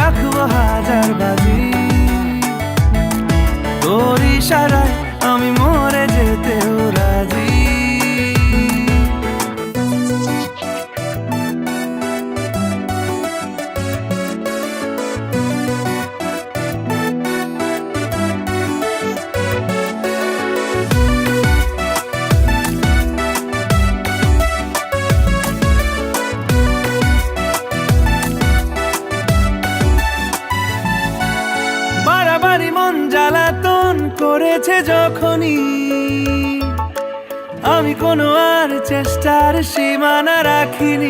রাখবো হাজার বাজি, তোর ইশারায় আমি মরে যেতেও রাজি। বাড়াবাড়ি মন জ্বালাতন করেছে যখনই, আমি কোনো আর চেষ্টার সীমানা রাখিনি।